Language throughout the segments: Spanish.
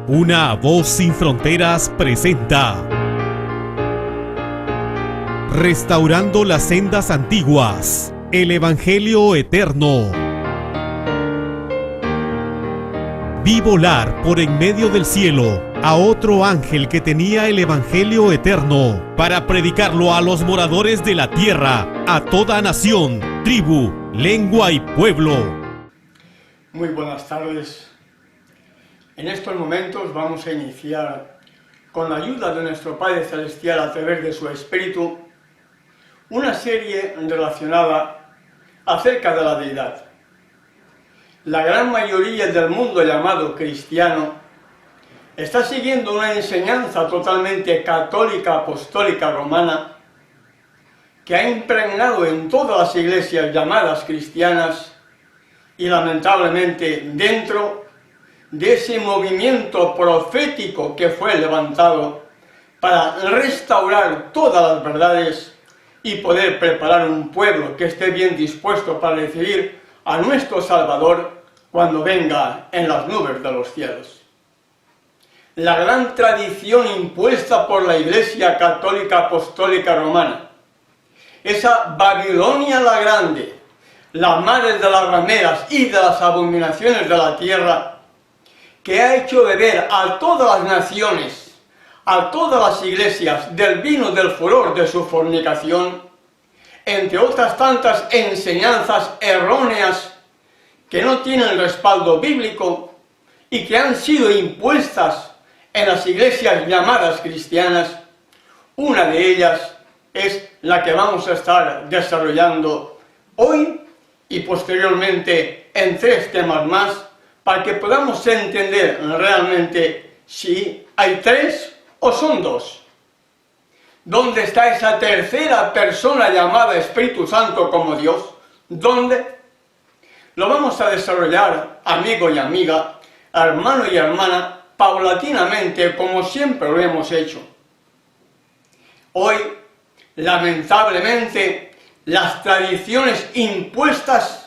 Una voz sin fronteras presenta Restaurando las sendas antiguas, el Evangelio eterno. Vi volar por en medio del cielo a otro ángel que tenía el Evangelio eterno para predicarlo a los moradores de la tierra, a toda nación, tribu, lengua y pueblo. Muy buenas tardes. En estos momentos vamos a iniciar, con la ayuda de nuestro Padre Celestial a través de su Espíritu, una serie relacionada acerca de la deidad. La gran mayoría del mundo llamado cristiano está siguiendo una enseñanza totalmente católica, apostólica, romana, que ha impregnado en todas las iglesias llamadas cristianas y lamentablemente dentro de ese movimiento profético que fue levantado para restaurar todas las verdades y poder preparar un pueblo que esté bien dispuesto para recibir a nuestro Salvador cuando venga en las nubes de los cielos. La gran tradición impuesta por la Iglesia Católica Apostólica Romana, esa Babilonia la Grande, la madre de las rameras y de las abominaciones de la tierra, que ha hecho beber a todas las naciones, a todas las iglesias, del vino del furor de su fornicación, entre otras tantas enseñanzas erróneas que no tienen respaldo bíblico y que han sido impuestas en las iglesias llamadas cristianas. Una de ellas es la que vamos a estar desarrollando hoy y posteriormente en 3 temas más, para que podamos entender realmente si hay 3 o son 2. ¿Dónde está esa tercera persona llamada Espíritu Santo como Dios? ¿Dónde? Lo vamos a desarrollar, amigo y amiga, hermano y hermana, paulatinamente, como siempre lo hemos hecho. Hoy, lamentablemente, las tradiciones impuestas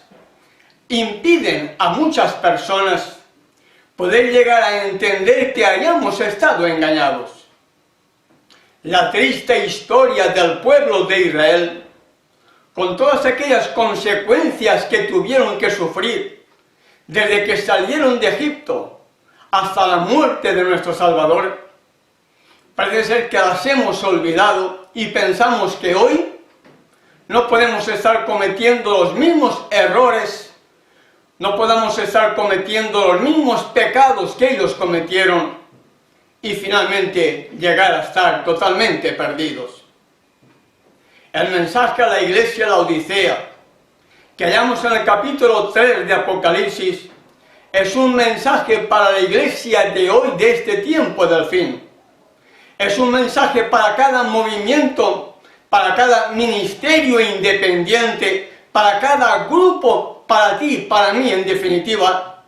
impiden a muchas personas poder llegar a entender que hayamos estado engañados. La triste historia del pueblo de Israel, con todas aquellas consecuencias que tuvieron que sufrir desde que salieron de Egipto hasta la muerte de nuestro Salvador, parece ser que las hemos olvidado y pensamos que hoy no podemos estar cometiendo los mismos errores, no podamos estar cometiendo los mismos pecados que ellos cometieron y finalmente llegar a estar totalmente perdidos. El mensaje a la iglesia de la Odisea, que hallamos en el capítulo 3 de Apocalipsis, es un mensaje para la iglesia de hoy, de este tiempo del fin. Es un mensaje para cada movimiento, para cada ministerio independiente, para cada grupo, para ti, para mí en definitiva,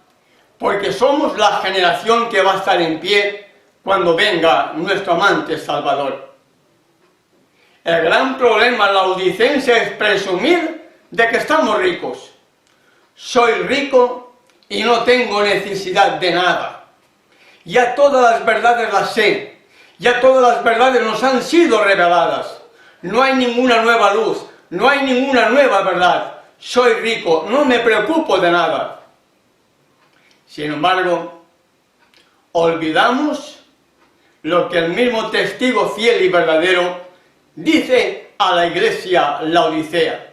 porque somos la generación que va a estar en pie cuando venga nuestro amante Salvador. El gran problema laodicense es presumir de que estamos ricos. Soy rico y no tengo necesidad de nada. Ya todas las verdades las sé, ya todas las verdades nos han sido reveladas. No hay ninguna nueva luz, no hay ninguna nueva verdad. Soy rico, no me preocupo de nada. Sin embargo, olvidamos lo que el mismo testigo fiel y verdadero dice a la iglesia Laodicea.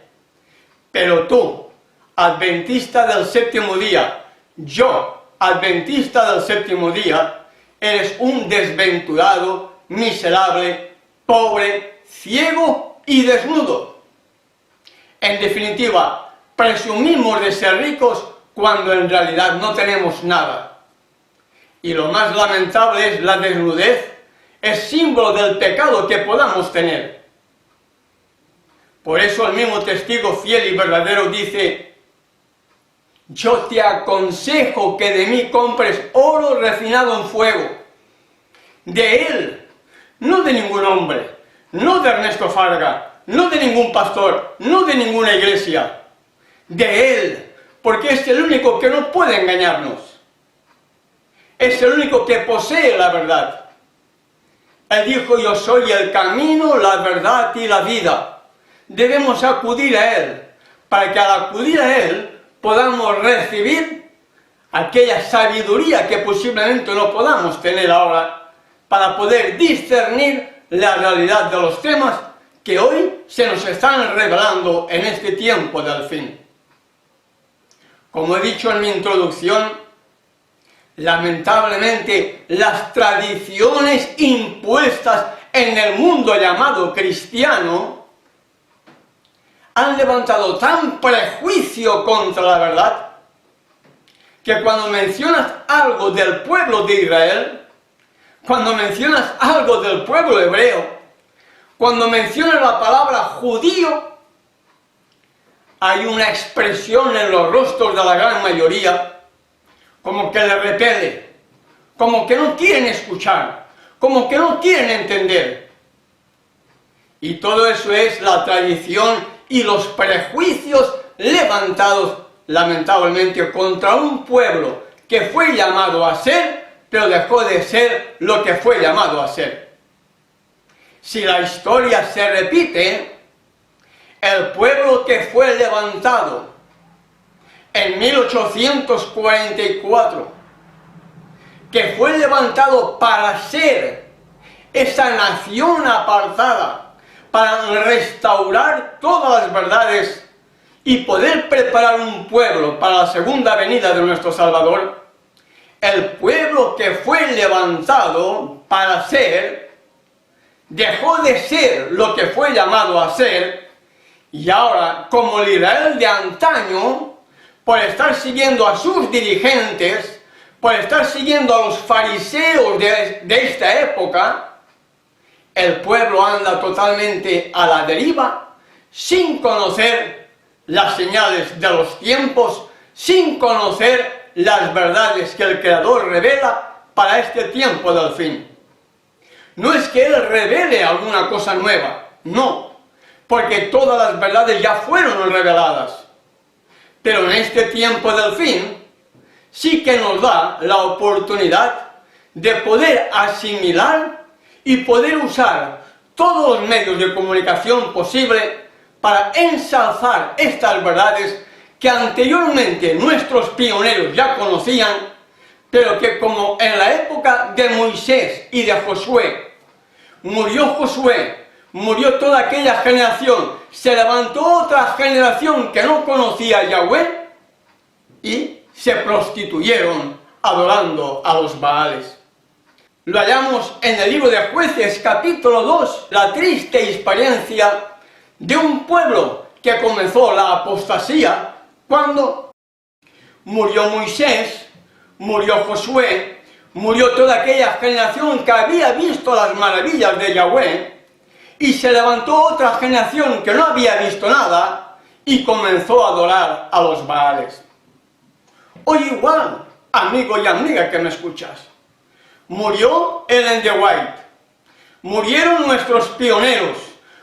Pero tú, adventista del séptimo día, yo, adventista del séptimo día, eres un desventurado, miserable, pobre, ciego y desnudo. En definitiva, presumimos de ser ricos cuando en realidad no tenemos nada. Y lo más lamentable es la desnudez, es símbolo del pecado que podamos tener. Por eso el mismo testigo fiel y verdadero dice: yo te aconsejo que de mí compres oro refinado en fuego. De él, no de ningún hombre, no de Ernesto Farga, no de ningún pastor, no de ninguna iglesia, de él, porque es el único que no puede engañarnos. es el único que posee la verdad. Él dijo: yo soy el camino, la verdad y la vida. Debemos acudir a Él, para que al acudir a Él podamos recibir aquella sabiduría que posiblemente no podamos tener ahora, para poder discernir la realidad de los temas que hoy se nos están revelando en este tiempo del fin. Como he dicho en mi introducción, lamentablemente las tradiciones impuestas en el mundo llamado cristiano han levantado tan prejuicio contra la verdad que cuando mencionas algo del pueblo de Israel, cuando mencionas algo del pueblo hebreo, cuando mencionas la palabra judío, hay una expresión en los rostros de la gran mayoría como que le repele, como que no quieren escuchar, como que no quieren entender. Y todo eso es la tradición y los prejuicios levantados lamentablemente contra un pueblo que fue llamado a ser, pero dejó de ser lo que fue llamado a ser. Si la historia se repite, el pueblo que fue levantado en 1844, que fue levantado para ser esa nación apartada, para restaurar todas las verdades y poder preparar un pueblo para la segunda venida de nuestro Salvador, el pueblo que fue levantado para ser, dejó de ser lo que fue llamado a ser, y ahora, como el Israel de antaño, por estar siguiendo a sus dirigentes, por estar siguiendo a los fariseos de esta época, el pueblo anda totalmente a la deriva, sin conocer las señales de los tiempos, sin conocer las verdades que el Creador revela para este tiempo del fin. No es que Él revele alguna cosa nueva, no, porque todas las verdades ya fueron reveladas. Pero en este tiempo del fin, sí que nos da la oportunidad de poder asimilar y poder usar todos los medios de comunicación posible para ensalzar estas verdades que anteriormente nuestros pioneros ya conocían, pero que como en la época de Moisés y de Josué, murió toda aquella generación, se levantó otra generación que no conocía a Yahweh y se prostituyeron adorando a los Baales. Lo hallamos en el libro de Jueces, capítulo 2, la triste experiencia de un pueblo que comenzó la apostasía cuando murió Moisés, murió Josué, murió toda aquella generación que había visto las maravillas de Yahweh, y se levantó otra generación que no había visto nada y comenzó a adorar a los Baales. Hoy igual, amigo y amiga que me escuchas, murió Ellen G. White, murieron nuestros pioneros,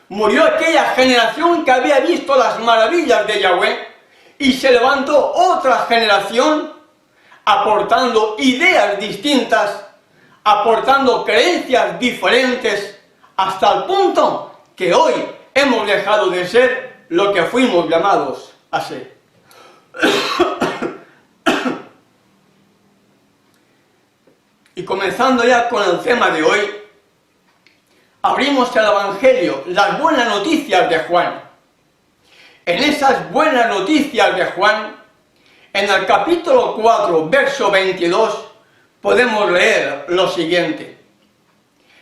murió aquella generación que había visto las maravillas de Yahweh, y se levantó otra generación aportando ideas distintas, aportando creencias diferentes, hasta el punto que hoy hemos dejado de ser lo que fuimos llamados a ser. Y comenzando ya con el tema de hoy, abrimos el Evangelio, las buenas noticias de Juan. En esas buenas noticias de Juan, en el capítulo 4, verso 22, podemos leer lo siguiente.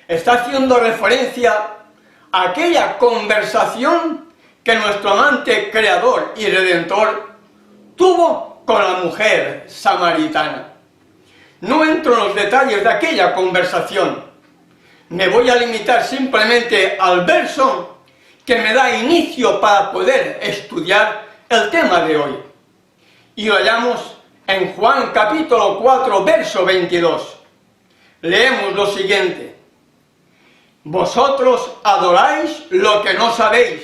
Está haciendo referencia a aquella conversación que nuestro amante Creador y Redentor tuvo con la mujer samaritana. No entro en los detalles de aquella conversación. Me voy a limitar simplemente al verso que me da inicio para poder estudiar el tema de hoy. Y lo hallamos en Juan capítulo 4, verso 22. Leemos lo siguiente. Vosotros adoráis lo que no sabéis,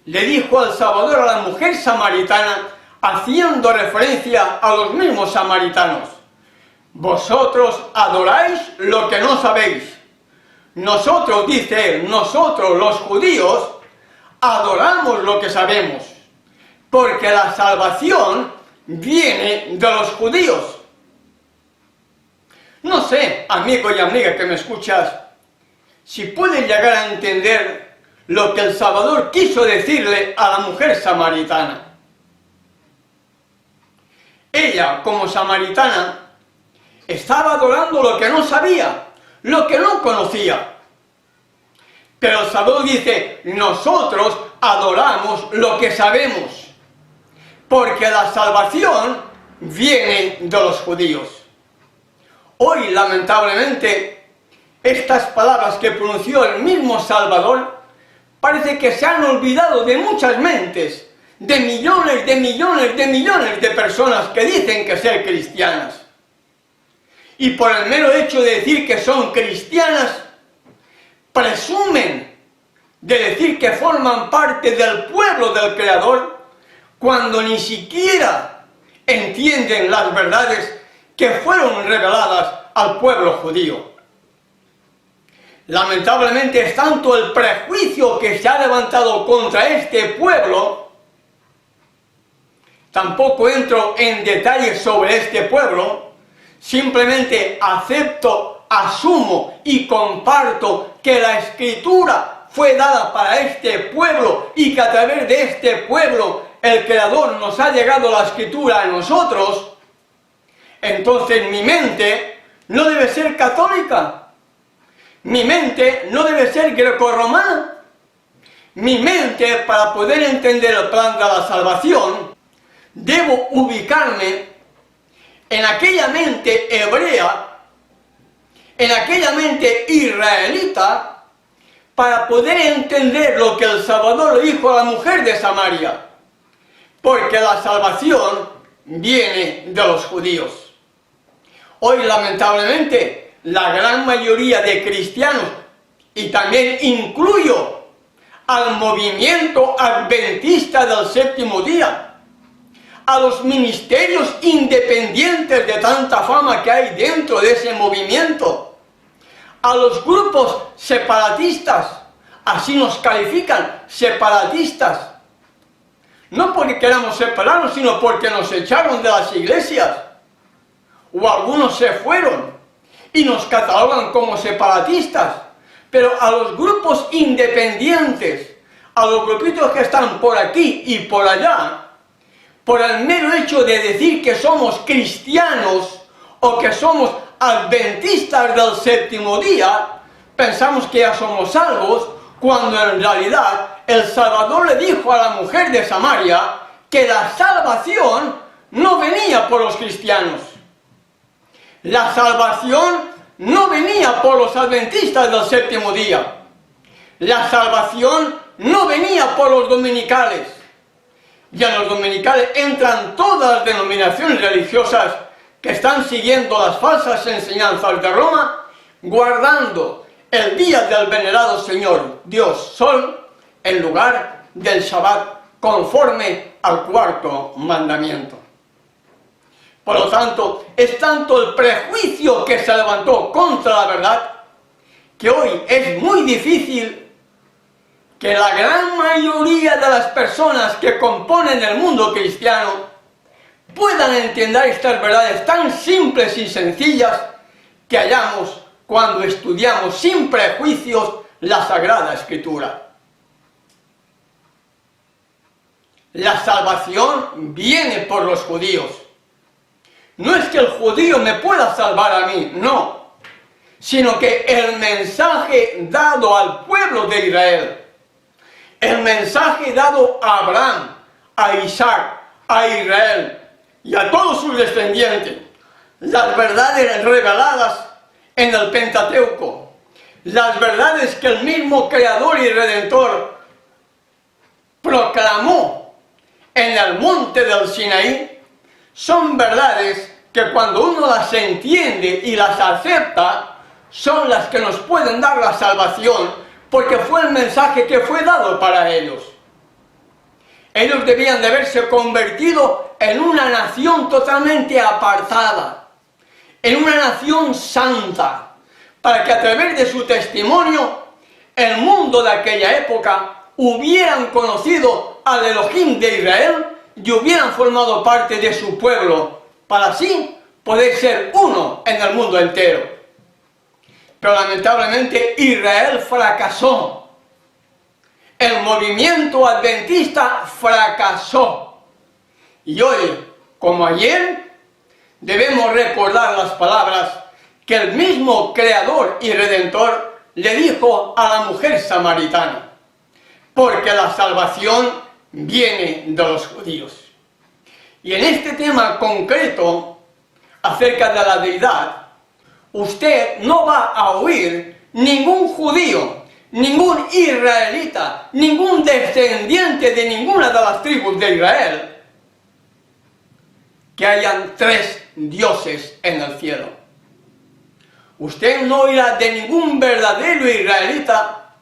le dijo el Salvador a la mujer samaritana, haciendo referencia a los mismos samaritanos. vosotros adoráis lo que no sabéis. Nosotros, dice él, nosotros los judíos adoramos lo que sabemos, porque la salvación viene de los judíos. No sé, amigo y amiga que me escuchas, si puedes llegar a entender lo que el Salvador quiso decirle a la mujer samaritana. Ella, como samaritana, estaba adorando lo que no sabía, lo que no conocía. Pero el Salvador dice, nosotros adoramos lo que sabemos, porque la salvación viene de los judíos. Hoy, lamentablemente, estas palabras que pronunció el mismo Salvador parece que se han olvidado de muchas mentes, de millones de personas que dicen que ser cristianas. Y por el mero hecho de decir que son cristianas, presumen de decir que forman parte del pueblo del Creador, cuando ni siquiera entienden las verdades que fueron reveladas al pueblo judío. Lamentablemente es tanto el prejuicio que se ha levantado contra este pueblo. Tampoco entro en detalles sobre este pueblo, simplemente acepto, asumo y comparto que la Escritura fue dada para este pueblo y que a través de este pueblo el Creador nos ha llegado la Escritura a nosotros. Entonces mi mente no debe ser católica, mi mente no debe ser grecorromana. Mi mente, para poder entender el plan de la salvación, debo ubicarme en aquella mente hebrea, en aquella mente israelita, para poder entender lo que el Salvador le dijo a la mujer de Samaria, porque la salvación viene de los judíos. Hoy, lamentablemente, la gran mayoría de cristianos, y también incluyo al movimiento adventista del séptimo día, a los ministerios independientes de tanta fama que hay dentro de ese movimiento, a los grupos separatistas, así nos califican, separatistas, no porque queramos separarnos, sino porque nos echaron de las iglesias, o algunos se fueron y nos catalogan como separatistas, pero a los grupos independientes, a los grupitos que están por aquí y por allá, por el mero hecho de decir que somos cristianos o que somos adventistas del séptimo día, pensamos que ya somos salvos, cuando en realidad el Salvador le dijo a la mujer de Samaria que la salvación no venía por los cristianos. La salvación no venía por los adventistas del séptimo día. La salvación no venía por los dominicales. Y en los dominicales entran todas las denominaciones religiosas que están siguiendo las falsas enseñanzas de Roma, guardando el día del venerado Señor Dios Sol en lugar del Shabbat, conforme al cuarto mandamiento. Por lo tanto, es tanto el prejuicio que se levantó contra la verdad, que hoy es muy difícil que la gran mayoría de las personas que componen el mundo cristiano puedan entender estas verdades tan simples y sencillas que hallamos cuando estudiamos sin prejuicios la Sagrada Escritura. La salvación viene por los judíos. No es que el judío me pueda salvar a mí, no, sino que el mensaje dado al pueblo de Israel, el mensaje dado a Abraham, a Isaac, a Israel y a todos sus descendientes, las verdades reveladas en el Pentateuco, las verdades que el mismo Creador y Redentor proclamó en el monte del Sinaí, son verdades que cuando uno las entiende y las acepta, son las que nos pueden dar la salvación, porque fue el mensaje que fue dado para ellos. Ellos debían de haberse convertido en una nación totalmente apartada, en una nación santa, para que a través de su testimonio el mundo de aquella época hubieran conocido al Elohim de Israel y hubieran formado parte de su pueblo, para así poder ser uno en el mundo entero. Pero lamentablemente Israel fracasó. El movimiento adventista fracasó. Y hoy, como ayer, debemos recordar las palabras que el mismo Creador y Redentor le dijo a la mujer samaritana: porque la salvación viene de los judíos. Y en este tema concreto, acerca de la deidad, usted no va a oír ningún judío, ningún israelita, ningún descendiente de ninguna de las tribus de Israel que hayan 3 dioses en el cielo. Usted no oirá de ningún verdadero israelita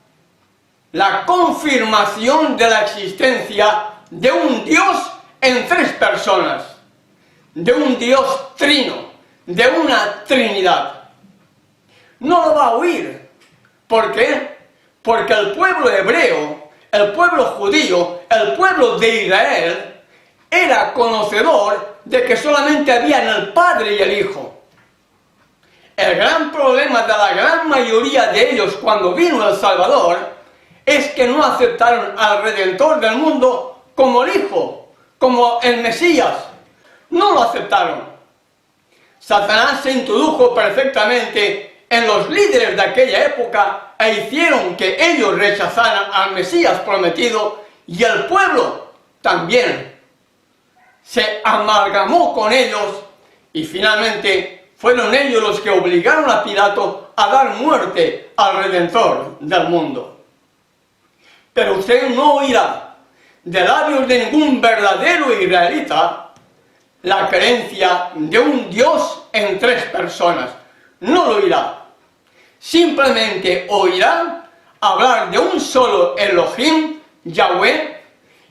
la confirmación de la existencia de un Dios en 3 personas, de un Dios trino, de una Trinidad. No lo va a oír. ¿Por qué? Porque el pueblo hebreo, el pueblo judío, el pueblo de Israel, era conocedor de que solamente habían el Padre y el Hijo. El gran problema de la gran mayoría de ellos cuando vino el Salvador es que no aceptaron al Redentor del mundo como el Hijo, como el Mesías. No lo aceptaron. Satanás se introdujo perfectamente en los líderes de aquella época e hicieron que ellos rechazaran al Mesías prometido, y el pueblo también se amalgamó con ellos, y finalmente fueron ellos los que obligaron a Pilato a dar muerte al Redentor del mundo. Pero usted no oirá de labios de ningún verdadero israelita la creencia de un Dios en 3 personas. No lo oirá. Simplemente oirá hablar de un solo Elohim, Yahweh,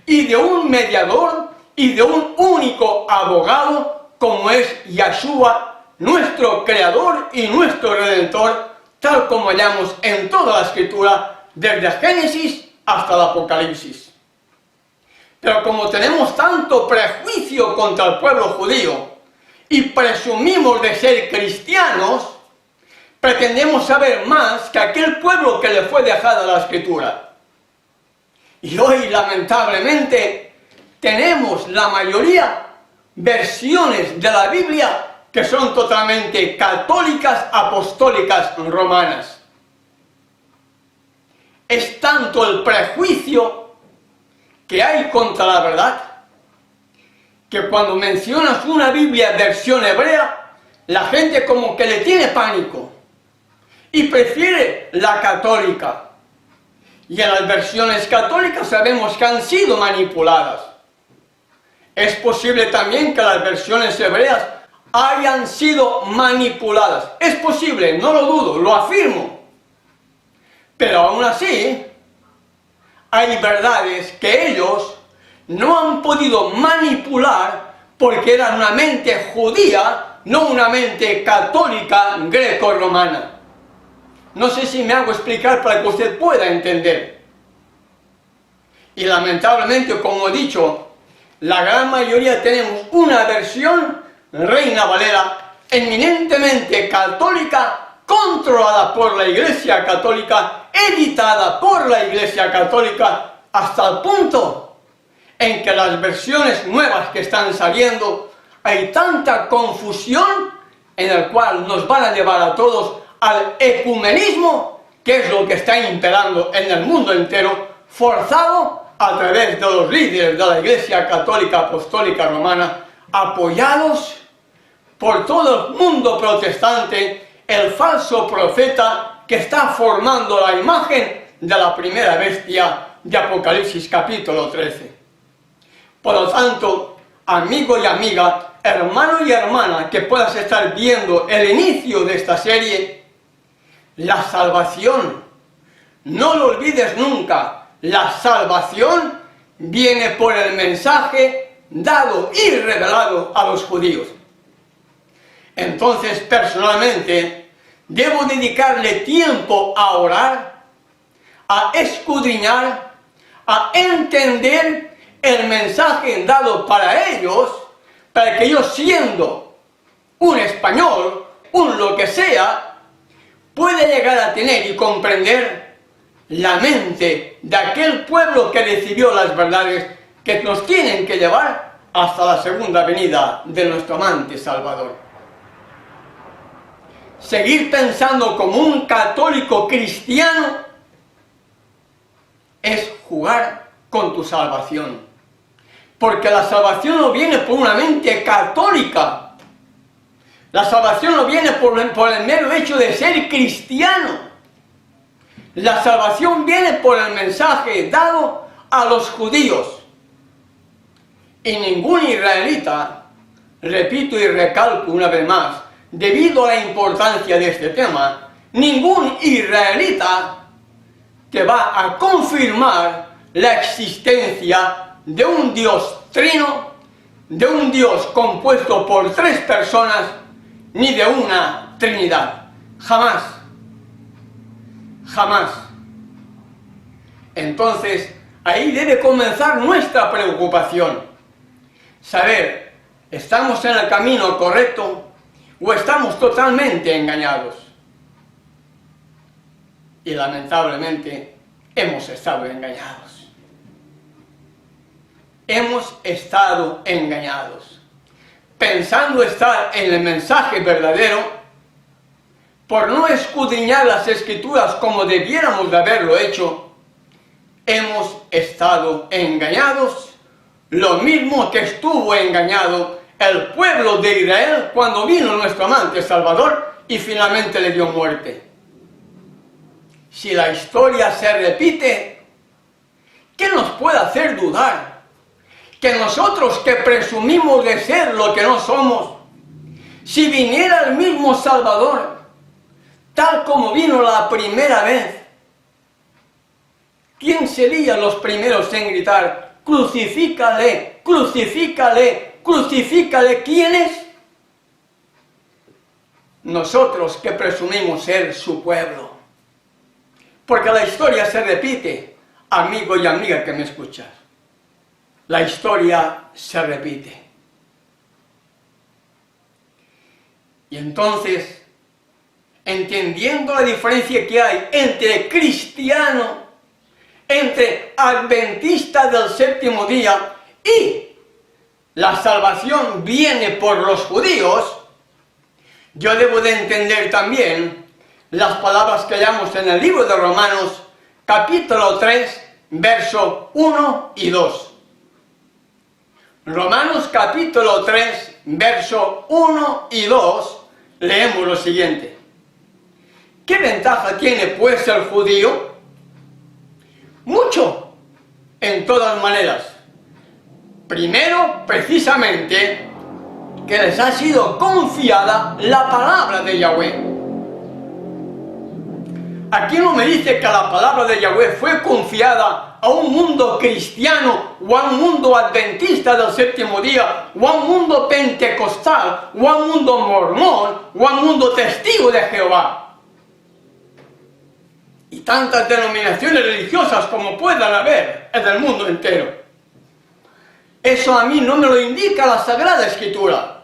y de un mediador y de un único abogado como es Yahshua, nuestro Creador y nuestro Redentor, tal como hallamos en toda la Escritura, desde Génesis hasta el Apocalipsis. Pero como tenemos tanto prejuicio contra el pueblo judío y presumimos de ser cristianos, pretendemos saber más que aquel pueblo que le fue dejada la Escritura. Y hoy, lamentablemente, tenemos la mayoría versiones de la Biblia que son totalmente católicas, apostólicas, romanas. Es tanto el prejuicio que hay contra la verdad, que cuando mencionas una Biblia versión hebrea, la gente como que le tiene pánico y prefiere la católica. Y en las versiones católicas sabemos que han sido manipuladas. Es posible también que las versiones hebreas hayan sido manipuladas. Es posible, no lo dudo, lo afirmo. Pero aún así, hay verdades que ellos no han podido manipular porque eran una mente judía, no una mente católica greco-romana. No sé si me hago explicar para que usted pueda entender. Y lamentablemente, como he dicho, la gran mayoría tenemos una versión, Reina Valera, eminentemente católica, controlada por la Iglesia Católica, editada por la Iglesia Católica, hasta el punto en que las versiones nuevas que están saliendo, hay tanta confusión en el cual nos van a llevar a todos al ecumenismo, que es lo que está imperando en el mundo entero, forzado a través de los líderes de la Iglesia Católica Apostólica Romana, apoyados por todo el mundo protestante, el falso profeta que está formando la imagen de la primera bestia de Apocalipsis capítulo 13. Por lo tanto, amigo y amiga, hermano y hermana que puedas estar viendo el inicio de esta serie, la salvación, no lo olvides nunca, la salvación viene por el mensaje dado y revelado a los judíos. Entonces, personalmente, debo dedicarle tiempo a orar, a escudriñar, a entender el mensaje dado para ellos, para que yo, siendo un español, un lo que sea, pueda llegar a tener y comprender la mente de aquel pueblo que recibió las verdades que nos tienen que llevar hasta la segunda venida de nuestro amante Salvador. Seguir pensando como un católico cristiano es jugar con tu salvación. Porque la salvación no viene por una mente católica. La salvación no viene por el mero hecho de ser cristiano. La salvación viene por el mensaje dado a los judíos. Y ningún israelita, repito y recalco una vez más, debido a la importancia de este tema, ningún israelita te va a confirmar la existencia de un Dios trino, de un Dios compuesto por 3 personas, ni de una Trinidad. Jamás. Jamás. Entonces, ahí debe comenzar nuestra preocupación. Saber, ¿estamos en el camino correcto o estamos totalmente engañados? Y lamentablemente hemos estado engañados. Hemos estado engañados. Pensando estar en el mensaje verdadero, por no escudriñar las Escrituras como debiéramos de haberlo hecho, hemos estado engañados, lo mismo que estuvo engañado el pueblo de Israel cuando vino nuestro amante Salvador y finalmente le dio muerte. Si la historia se repite, ¿qué nos puede hacer dudar? Que nosotros que presumimos de ser lo que no somos, si viniera el mismo Salvador, tal como vino la primera vez, ¿quién serían los primeros en gritar, crucifícale, crucifícale, crucifícale? ¿Quiénes? Nosotros que presumimos ser su pueblo. Porque la historia se repite, amigo y amiga que me escuchas. La historia se repite. Y entonces, entendiendo la diferencia que hay entre cristiano, entre adventista del séptimo día y la salvación viene por los judíos, yo debo de entender también las palabras que hallamos en el libro de Romanos, capítulo 3, verso 1 y 2. Romanos capítulo 3, verso 1 y 2, leemos lo siguiente. ¿Qué ventaja tiene pues el judío? Mucho, en todas maneras. Primero, precisamente, que les ha sido confiada la palabra de Yahweh. Aquí no me dice que la palabra de Yahweh fue confiada a un mundo cristiano, o a un mundo adventista del séptimo día, o a un mundo pentecostal, o a un mundo mormón, o a un mundo testigo de Jehová. Y tantas denominaciones religiosas como puedan haber en el mundo entero. Eso a mí no me lo indica la Sagrada Escritura.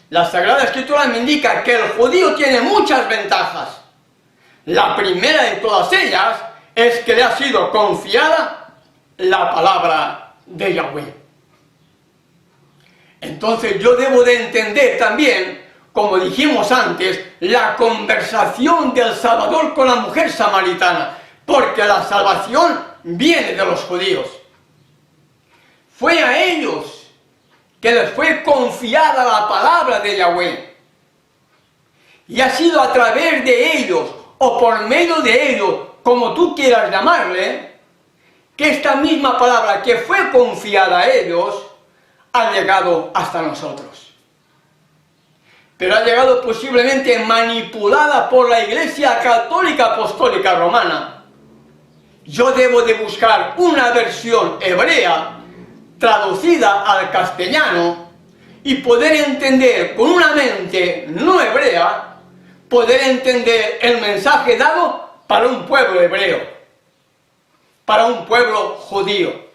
La Sagrada Escritura me indica que el judío tiene muchas ventajas. La primera de todas ellas es que le ha sido confiada la palabra de Yahweh. Entonces yo debo de entender también, como dijimos antes, la conversación del Salvador con la mujer samaritana, porque la salvación viene de los judíos. Fue a ellos que les fue confiada la palabra de Yahweh. Y ha sido a través de ellos, o por medio de ellos, como tú quieras llamarle, que esta misma palabra que fue confiada a ellos, ha llegado hasta nosotros. Pero ha llegado posiblemente manipulada por la Iglesia Católica Apostólica Romana. Yo debo de buscar una versión hebrea, traducida al castellano, y poder entender con una mente no hebrea, poder entender el mensaje dado para un pueblo hebreo, para un pueblo judío.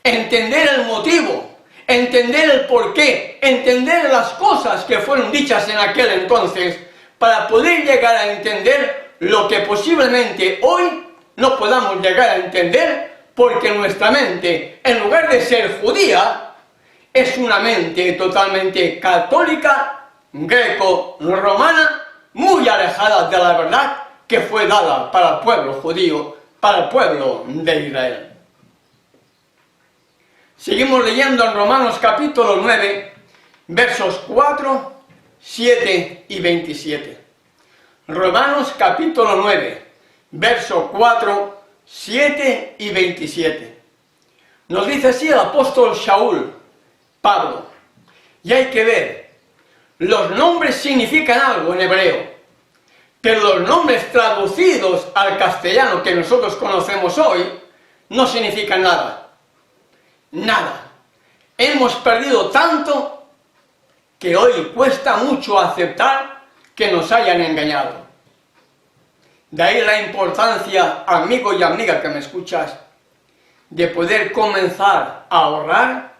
Entender el motivo, entender el porqué, entender las cosas que fueron dichas en aquel entonces, para poder llegar a entender lo que posiblemente hoy no podamos llegar a entender, porque nuestra mente, en lugar de ser judía, es una mente totalmente católica, greco-romana, muy alejada de la verdad que fue dada para el pueblo judío, para el pueblo de Israel. Seguimos leyendo en Romanos capítulo 9, versos 4, 7 y 27. Romanos capítulo 9, versos 4, 7 y 27. Nos dice así el apóstol Shaul, Pablo, y hay que ver, los nombres significan algo en hebreo, pero los nombres traducidos al castellano que nosotros conocemos hoy no significan nada. Nada. Hemos perdido tanto que hoy cuesta mucho aceptar que nos hayan engañado. De ahí la importancia, amigo y amiga que me escuchas, de poder comenzar a ahorrar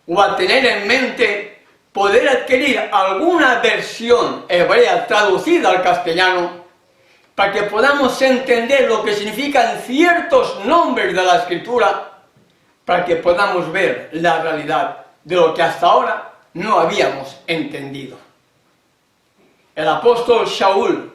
o a tener en mente poder adquirir alguna versión hebrea traducida al castellano para que podamos entender lo que significan ciertos nombres de la Escritura, para que podamos ver la realidad de lo que hasta ahora no habíamos entendido. El apóstol Shaul,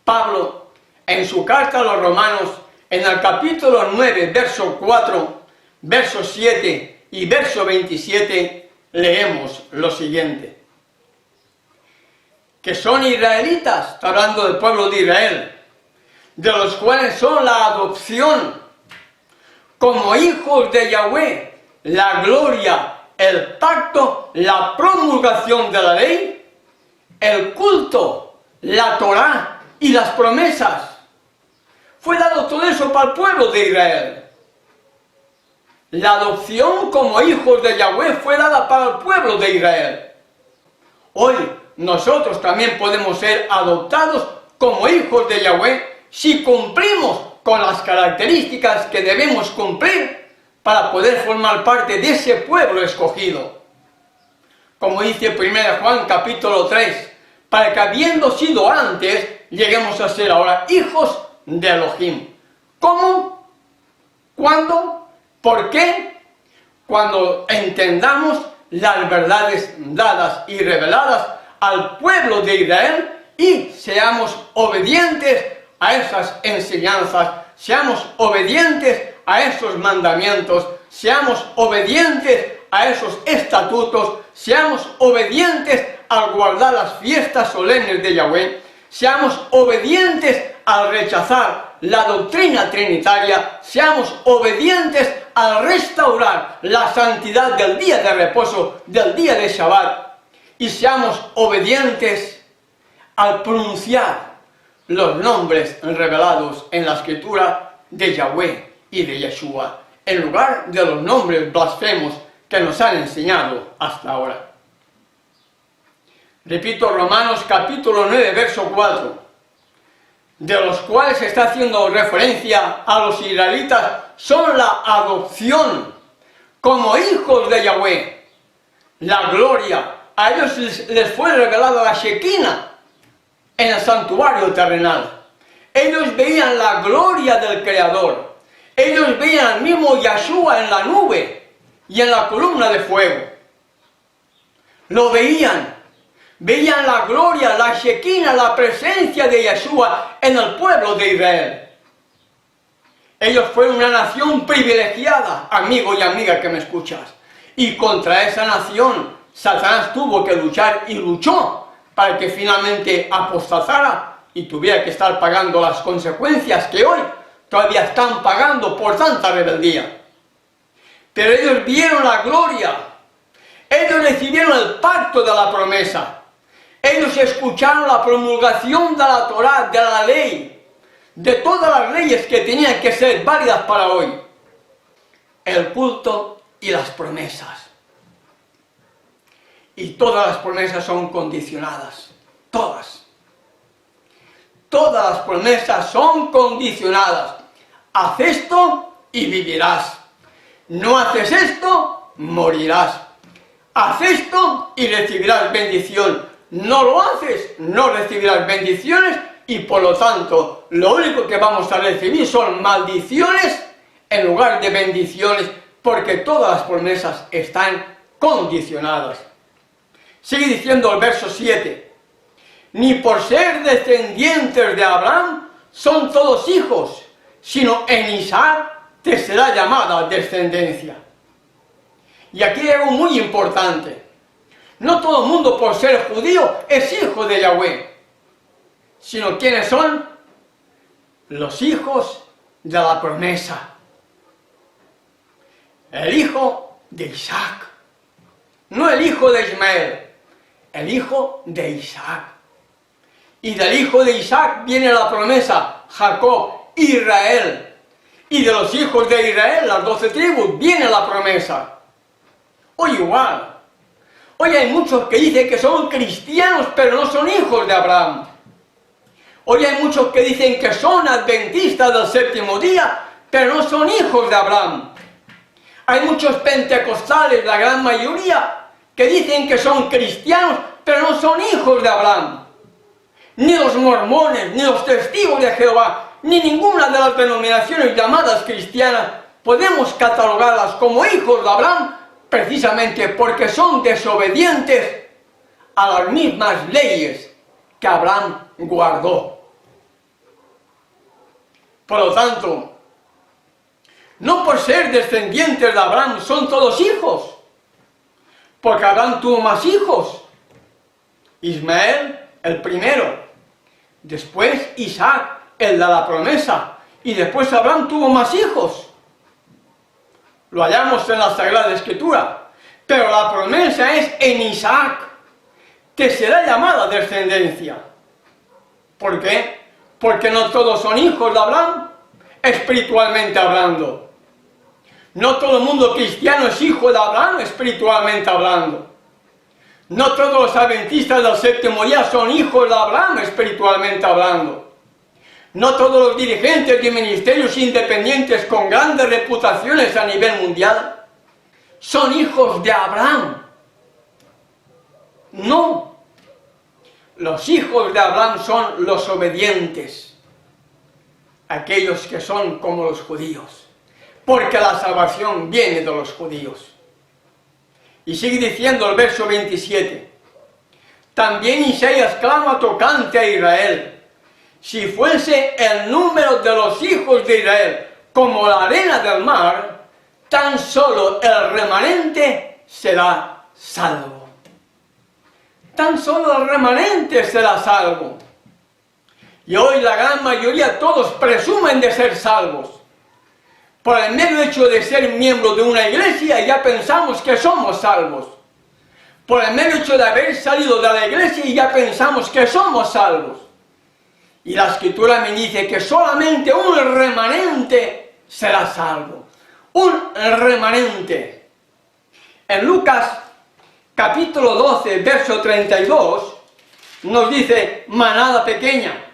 Pablo, en su carta a los romanos, en el capítulo 9, verso 4, verso 7 y verso 27, leemos lo siguiente. Que son israelitas, está hablando del pueblo de Israel, de los cuales son la adopción, como hijos de Yahweh, la gloria, el pacto, la promulgación de la ley, el culto, la Torá y las promesas. Fue dado todo eso para el pueblo de Israel. La adopción como hijos de Yahweh fue dada para el pueblo de Israel. Hoy nosotros también podemos ser adoptados como hijos de Yahweh si cumplimos con las características que debemos cumplir para poder formar parte de ese pueblo escogido. Como dice 1 Juan capítulo 3, para que habiendo sido antes, lleguemos a ser ahora hijos de Elohim. ¿Cómo? ¿Cuándo? ¿Por qué? Cuando entendamos las verdades dadas y reveladas al pueblo de Israel y seamos obedientes a esas enseñanzas, seamos obedientes a esos mandamientos, seamos obedientes a esos estatutos, seamos obedientes al guardar las fiestas solemnes de Yahweh, seamos obedientes al rechazar la doctrina trinitaria, seamos obedientes al restaurar la santidad del día de reposo, del día de Shabbat, y seamos obedientes al pronunciar los nombres revelados en la Escritura de Yahweh y de Yeshua, en lugar de los nombres blasfemos que nos han enseñado hasta ahora. Repito, Romanos capítulo 9, verso 4, de los cuales se está haciendo referencia a los israelitas, son la adopción como hijos de Yahweh, la gloria. A ellos les fue revelada la Shekinah en el santuario terrenal. Ellos veían la gloria del Creador. Ellos veían al mismo Yeshua en la nube y en la columna de fuego. Lo veían. Veían la gloria, la Shekinah, la presencia de Yeshua en el pueblo de Israel. Ellos fueron una nación privilegiada, amigo y amiga que me escuchas. Y contra esa nación, Satanás tuvo que luchar y luchó para que finalmente apostatara y tuviera que estar pagando las consecuencias que hoy todavía están pagando por tanta rebeldía. Pero ellos vieron la gloria, ellos recibieron el pacto de la promesa, ellos escucharon la promulgación de la Torá, de la ley, de todas las leyes que tenían que ser válidas para hoy, el culto y las promesas. Y todas las promesas son condicionadas. Todas. Todas las promesas son condicionadas. Haz esto y vivirás. No haces esto, morirás. Haz esto y recibirás bendición. No lo haces, no recibirás bendiciones y por lo tanto lo único que vamos a recibir son maldiciones en lugar de bendiciones, porque todas las promesas están condicionadas. Sigue diciendo el verso 7. Ni por ser descendientes de Abraham son todos hijos, sino en Isaac te será llamada descendencia. Y aquí hay algo muy importante. No todo el mundo por ser judío es hijo de Yahweh, sino ¿quiénes son? Los hijos de la promesa. El hijo de Isaac. No el hijo de Ismael, el hijo de Isaac. Y del hijo de Isaac viene la promesa, Jacob, Israel. Y de los hijos de Israel, las 12 tribus, viene la promesa. Hoy igual. Hoy hay muchos que dicen que son cristianos, pero no son hijos de Abraham. Hoy hay muchos que dicen que son adventistas del séptimo día, pero no son hijos de Abraham. Hay muchos pentecostales, la gran mayoría, que dicen que son cristianos, pero no son hijos de Abraham. Ni los mormones, ni los testigos de Jehová, ni ninguna de las denominaciones llamadas cristianas podemos catalogarlas como hijos de Abraham, precisamente porque son desobedientes a las mismas leyes que Abraham guardó. Por lo tanto, no por ser descendientes de Abraham son todos hijos, porque Abraham tuvo más hijos. Ismael, el primero, después Isaac, el de la promesa, y después Abraham tuvo más hijos. Lo hallamos en la Sagrada Escritura, pero la promesa es en Isaac, que será llamada descendencia. ¿Por qué? Porque no todos son hijos de Abraham, espiritualmente hablando. No todo el mundo cristiano es hijo de Abraham, espiritualmente hablando. No todos los adventistas del séptimo día son hijos de Abraham, espiritualmente hablando. No todos los dirigentes de ministerios independientes con grandes reputaciones a nivel mundial son hijos de Abraham. No. Los hijos de Abraham son los obedientes, aquellos que son como los judíos, porque la salvación viene de los judíos. Y sigue diciendo el verso 27. También Isaías clama tocante a Israel. Si fuese el número de los hijos de Israel como la arena del mar, tan solo el remanente será salvo. Tan solo el remanente será salvo. Y hoy la gran mayoría, todos presumen de ser salvos. Por el mero hecho de ser miembro de una iglesia ya pensamos que somos salvos. Por el mero hecho de haber salido de la iglesia ya pensamos que somos salvos. Y la Escritura me dice que solamente un remanente será salvo. Un remanente. En Lucas capítulo 12, verso 32, nos dice, manada pequeña.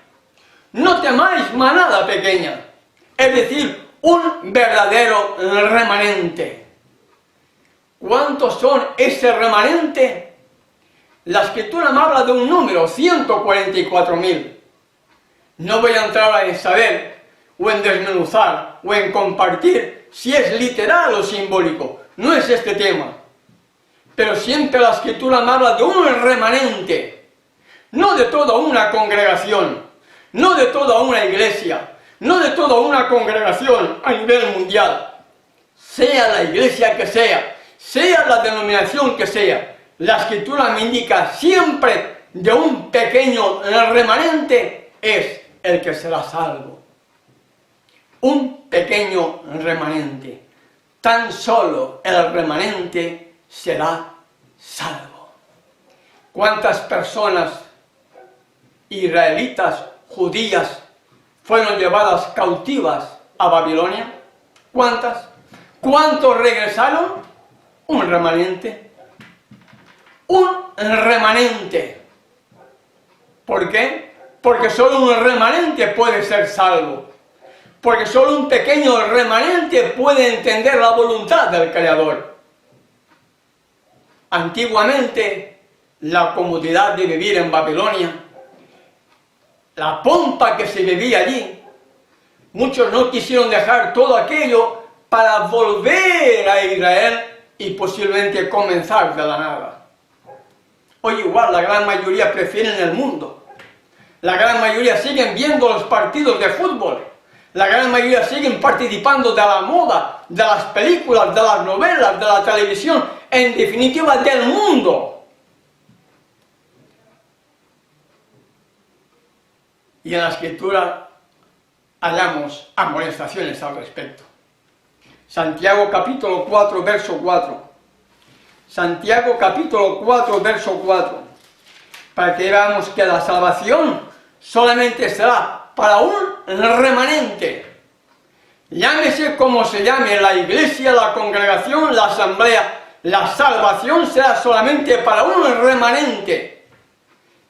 No temáis, manada pequeña. Es decir, un verdadero remanente. ¿Cuántos son ese remanente? La Escritura me habla de un número, 144.000. No voy a entrar en saber, o en desmenuzar, o en compartir si es literal o simbólico. No es este tema. Pero siempre la Escritura me habla de un remanente. No de toda una congregación, no de toda una iglesia, no de toda una congregación a nivel mundial. Sea la iglesia que sea la denominación que sea, la Escritura me indica siempre de un pequeño remanente es el que será salvo. Un pequeño remanente. Tan solo el remanente será salvo. ¿Cuántas personas israelitas, judías, fueron llevadas cautivas a Babilonia? ¿Cuántas? ¿Cuántos regresaron? Un remanente. un remanente. ¿Por qué? Porque solo un remanente puede ser salvo. Porque solo un pequeño remanente puede entender la voluntad del Creador. Antiguamente, la comodidad de vivir en Babilonia, la pompa que se vivía allí, muchos no quisieron dejar todo aquello para volver a Israel y posiblemente comenzar de la nada. Hoy igual la gran mayoría prefieren el mundo. La gran mayoría siguen viendo los partidos de fútbol. La gran mayoría siguen participando de la moda, de las películas, de las novelas, de la televisión, en definitiva del mundo. Y en la Escritura hallamos amonestaciones al respecto. Santiago capítulo 4, verso 4. Santiago capítulo 4, verso 4. Para que veamos que la salvación solamente será para un remanente. Llámese como se llame, la iglesia, la congregación, la asamblea, la salvación será solamente para un remanente.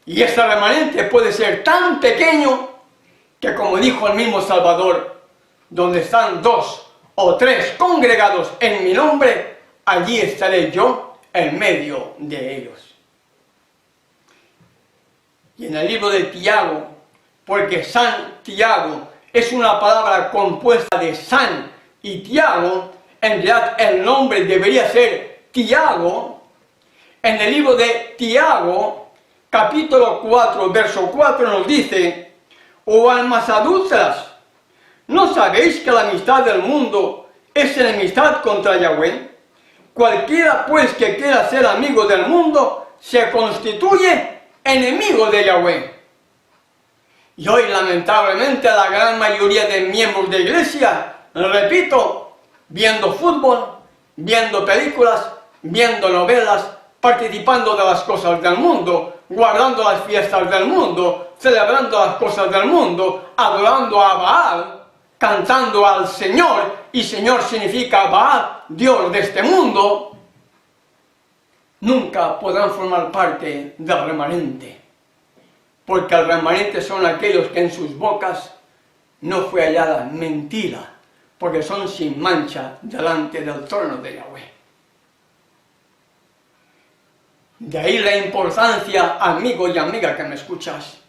Y ese remanente puede ser tan pequeño que, como dijo el mismo Salvador, donde están 2 o 3 congregados en mi nombre, allí estaré yo en medio de ellos. Y en el libro de Tiago, porque Santiago es una palabra compuesta de San y Tiago, en realidad el nombre debería ser Tiago. En el libro de Tiago, capítulo 4, verso 4 nos dice: «Oh almas adúlteras, ¿no sabéis que la amistad del mundo es enemistad contra Yahweh? Cualquiera pues que quiera ser amigo del mundo se constituye enemigo de Yahweh». Y hoy, lamentablemente, la gran mayoría de miembros de iglesia, repito, viendo fútbol, viendo películas, viendo novelas, participando de las cosas del mundo, guardando las fiestas del mundo, celebrando las cosas del mundo, adorando a Baal, cantando al Señor, y Señor significa Baal, Dios de este mundo, nunca podrán formar parte del remanente. Porque el remanente son aquellos que en sus bocas no fue hallada mentira, porque son sin mancha delante del trono de Yahweh. De ahí la importancia, amigo y amiga que me escuchas,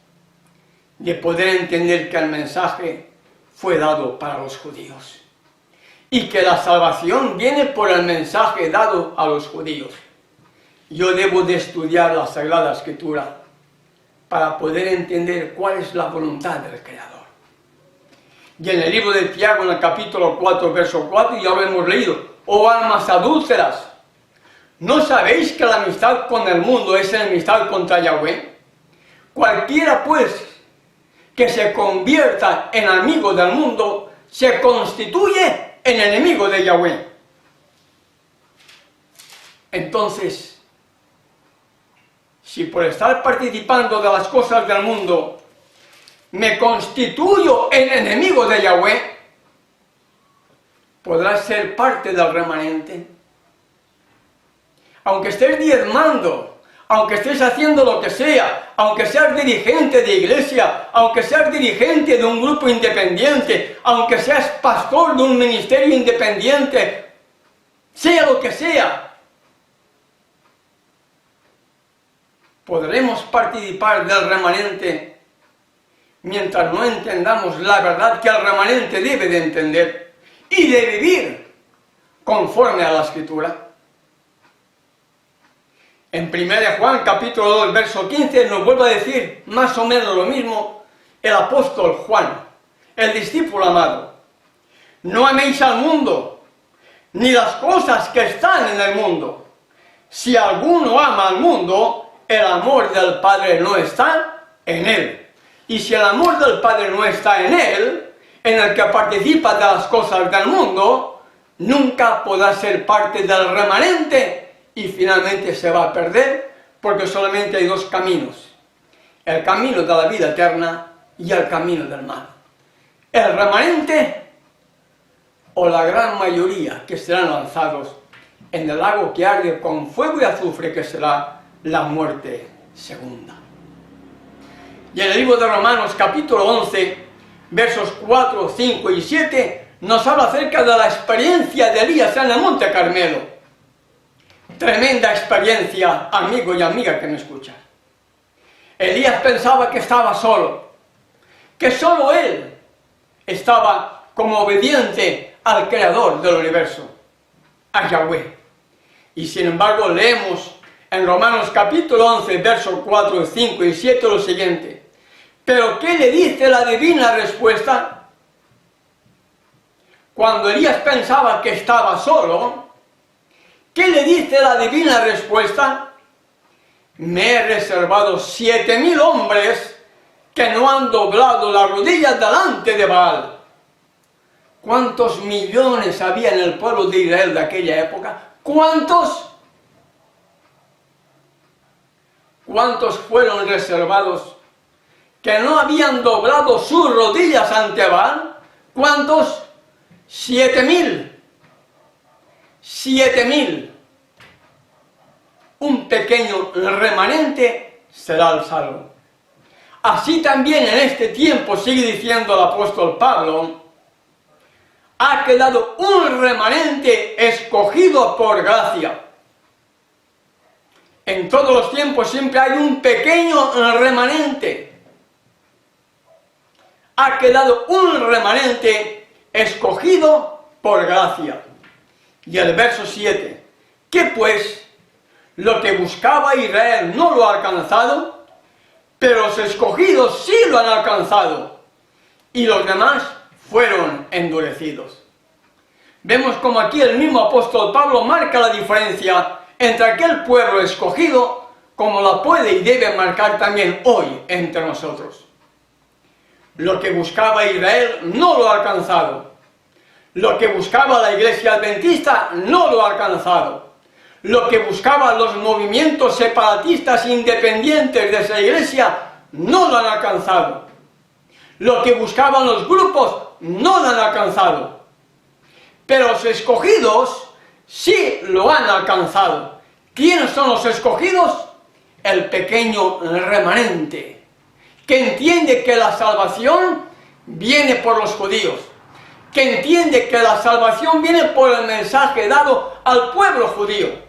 de poder entender que el mensaje fue dado para los judíos y que la salvación viene por el mensaje dado a los judíos. Yo debo de estudiar la Sagrada Escritura para poder entender cuál es la voluntad del Creador. Y en el libro de Tiago, en el capítulo 4, verso 4, ya lo hemos leído: «Oh almas adúlteras, ¿no sabéis que la amistad con el mundo es enemistad contra Yahweh? Cualquiera pues que se convierta en amigo del mundo se constituye en enemigo de Yahweh». Entonces, si por estar participando de las cosas del mundo me constituyo en enemigo de Yahweh, ¿podrás ser parte del remanente? Aunque estés diezmando, aunque estés haciendo lo que sea, aunque seas dirigente de iglesia, aunque seas dirigente de un grupo independiente, aunque seas pastor de un ministerio independiente, sea lo que sea, podremos participar del remanente mientras no entendamos la verdad que el remanente debe de entender y de vivir conforme a la Escritura. En 1 Juan capítulo 2, verso 15 nos vuelve a decir más o menos lo mismo el apóstol Juan, el discípulo amado: «No améis al mundo, ni las cosas que están en el mundo. Si alguno ama al mundo, el amor del Padre no está en él. Y si el amor del Padre no está en él, en el que participa de las cosas del mundo, nunca podrá ser parte del remanente y finalmente se va a perder, porque solamente hay 2 caminos: el camino de la vida eterna y el camino del mal. El remanente o la gran mayoría que serán lanzados en el lago que arde con fuego y azufre, que será la muerte segunda. Y en el libro de Romanos capítulo 11, versos 4, 5 y 7, nos habla acerca de la experiencia de Elías en el Monte Carmelo. Tremenda experiencia, amigo y amiga que me escuchas. Elías pensaba que estaba solo, que solo él estaba como obediente al Creador del universo, a Yahweh. Y sin embargo leemos en Romanos capítulo 11, versos 4, 5 y 7 lo siguiente. Pero ¿qué le dice la divina respuesta? Cuando Elías pensaba que estaba solo, ¿qué le dice la divina respuesta? Me he reservado 7,000 hombres que no han doblado las rodillas delante de Baal. ¿Cuántos millones había en el pueblo de Israel de aquella época? ¿Cuántos? ¿Cuántos fueron reservados que no habían doblado sus rodillas ante Baal? ¿Cuántos? 7,000. 7,000. Un pequeño remanente será el salvo. Así también en este tiempo, sigue diciendo el apóstol Pablo, ha quedado un remanente escogido por gracia. En todos los tiempos siempre hay un pequeño remanente. Ha quedado un remanente escogido por gracia. Y el verso 7. ¿Qué pues? Lo que buscaba Israel no lo ha alcanzado, pero los escogidos sí lo han alcanzado, y los demás fueron endurecidos. Vemos como aquí el mismo apóstol Pablo marca la diferencia entre aquel pueblo escogido, como la puede y debe marcar también hoy entre nosotros. Lo que buscaba Israel no lo ha alcanzado. Lo que buscaba la iglesia adventista no lo ha alcanzado. Lo que buscaban los movimientos separatistas independientes de esa iglesia no lo han alcanzado. Lo que buscaban los grupos no lo han alcanzado. Pero los escogidos sí lo han alcanzado. ¿Quiénes son los escogidos? El pequeño remanente, que entiende que la salvación viene por los judíos, que entiende que la salvación viene por el mensaje dado al pueblo judío.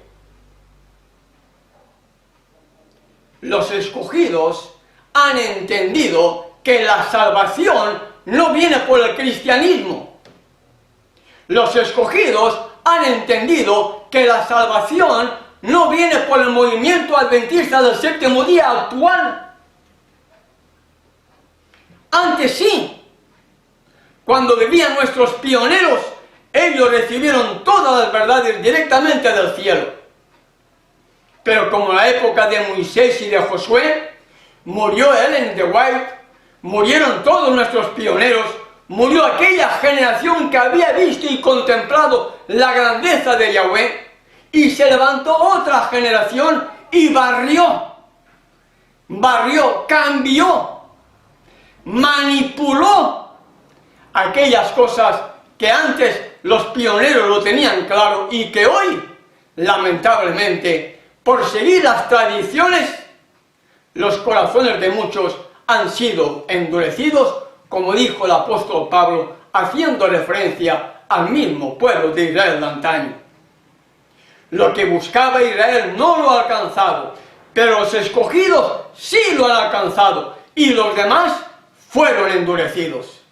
Los escogidos han entendido que la salvación no viene por el cristianismo. Los escogidos han entendido que la salvación no viene por el movimiento adventista del séptimo día actual. Antes sí, cuando vivían nuestros pioneros, ellos recibieron todas las verdades directamente del cielo. Pero como en la época de Moisés y de Josué, murió Ellen G. White, murieron todos nuestros pioneros, murió aquella generación que había visto y contemplado la grandeza de Yahweh, y se levantó otra generación y barrió, cambió, manipuló aquellas cosas que antes los pioneros lo tenían claro y que hoy, lamentablemente, por seguir las tradiciones, los corazones de muchos han sido endurecidos, como dijo el apóstol Pablo, haciendo referencia al mismo pueblo de Israel de antaño. Lo que buscaba Israel no lo ha alcanzado, pero los escogidos sí lo han alcanzado, y los demás fueron endurecidos.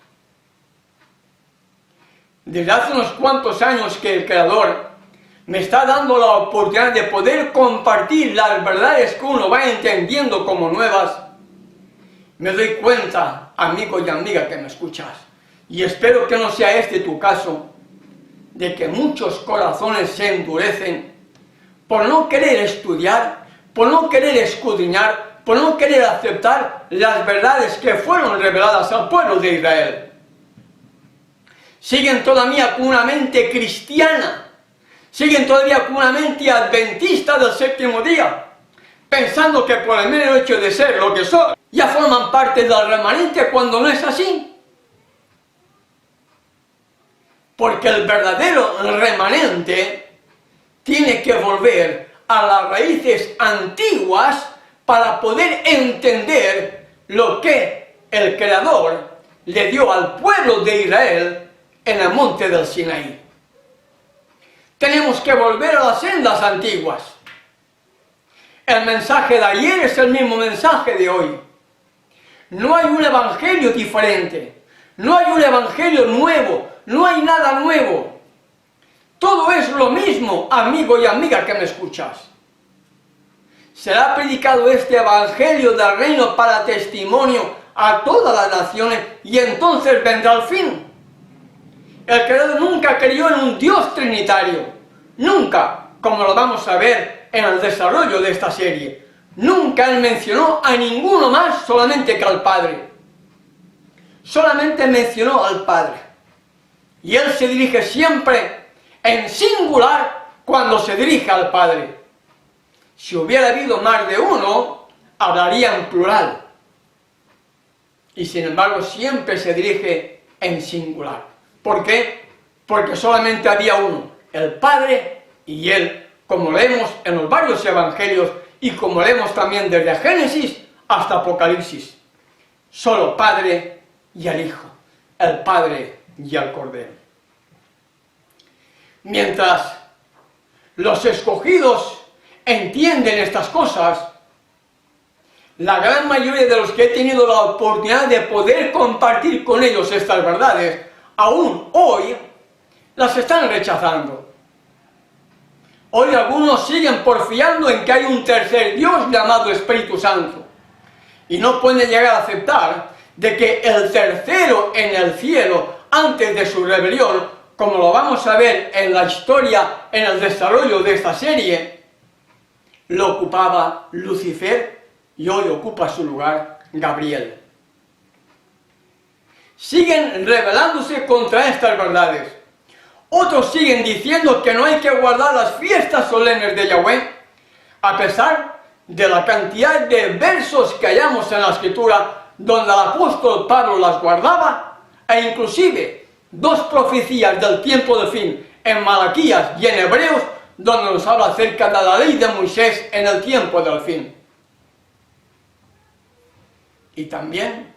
Desde hace unos cuantos años que el Creador me está dando la oportunidad de poder compartir las verdades que uno va entendiendo como nuevas, me doy cuenta, amigo y amiga que me escuchas, y espero que no sea este tu caso, de que muchos corazones se endurecen por no querer estudiar, por no querer escudriñar, por no querer aceptar las verdades que fueron reveladas al pueblo de Israel. Siguen todavía con una mente cristiana, siguen todavía con una mente adventista del séptimo día, pensando que por el mero hecho de ser lo que son, ya forman parte del remanente, cuando no es así. Porque el verdadero remanente tiene que volver a las raíces antiguas para poder entender lo que el Creador le dio al pueblo de Israel en el monte del Sinaí. Tenemos que volver a las sendas antiguas. El mensaje de ayer es el mismo mensaje de hoy. No hay un evangelio diferente, no hay un evangelio nuevo, no hay nada nuevo. Todo es lo mismo, amigo y amiga que me escuchas. Será predicado este evangelio del reino para testimonio a todas las naciones y entonces vendrá el fin. El Creador nunca creyó en un Dios trinitario, nunca, como lo vamos a ver en el desarrollo de esta serie. Nunca Él mencionó a ninguno más solamente que al Padre. Solamente mencionó al Padre. Y Él se dirige siempre en singular cuando se dirige al Padre. Si hubiera habido más de uno, hablaría en plural. Y sin embargo siempre se dirige en singular. ¿Por qué? Porque solamente había uno, el Padre y Él, como leemos en los varios evangelios y como leemos también desde Génesis hasta Apocalipsis. Solo Padre y el Hijo, el Padre y el Cordero. Mientras los escogidos entienden estas cosas, la gran mayoría de los que he tenido la oportunidad de poder compartir con ellos estas verdades, aún hoy, las están rechazando. Hoy algunos siguen porfiando en que hay un tercer Dios llamado Espíritu Santo. Y no pueden llegar a aceptar de que el tercero en el cielo, antes de su rebelión, como lo vamos a ver en la historia, en el desarrollo de esta serie, lo ocupaba Lucifer y hoy ocupa su lugar Gabriel. Siguen rebelándose contra estas verdades. Otros siguen diciendo que no hay que guardar las fiestas solemnes de Yahweh, a pesar de la cantidad de versos que hallamos en la Escritura donde el apóstol Pablo las guardaba, e inclusive 2 profecías del tiempo del fin en Malaquías y en Hebreos, donde nos habla acerca de la ley de Moisés en el tiempo del fin. Y también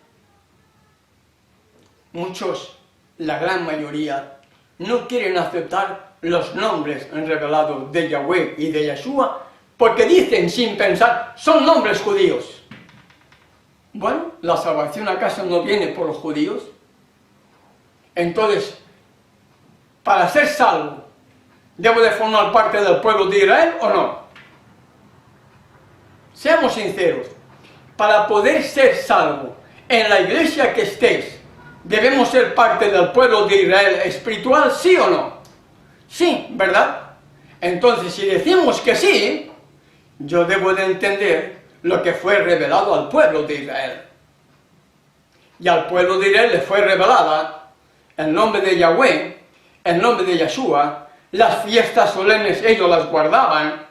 muchos, la gran mayoría, no quieren aceptar los nombres revelados de Yahweh y de Yeshua, porque dicen sin pensar, son nombres judíos. Bueno, ¿la salvación acaso no viene por los judíos? Entonces, para ser salvo, ¿debo de formar parte del pueblo de Israel o no? Seamos sinceros, para poder ser salvo en la iglesia que estés, ¿debemos ser parte del pueblo de Israel espiritual, sí o no? Sí, ¿verdad? Entonces, si decimos que sí, yo debo de entender lo que fue revelado al pueblo de Israel. Y al pueblo de Israel le fue revelada el nombre de Yahweh, el nombre de Yeshua, las fiestas solemnes ellos las guardaban,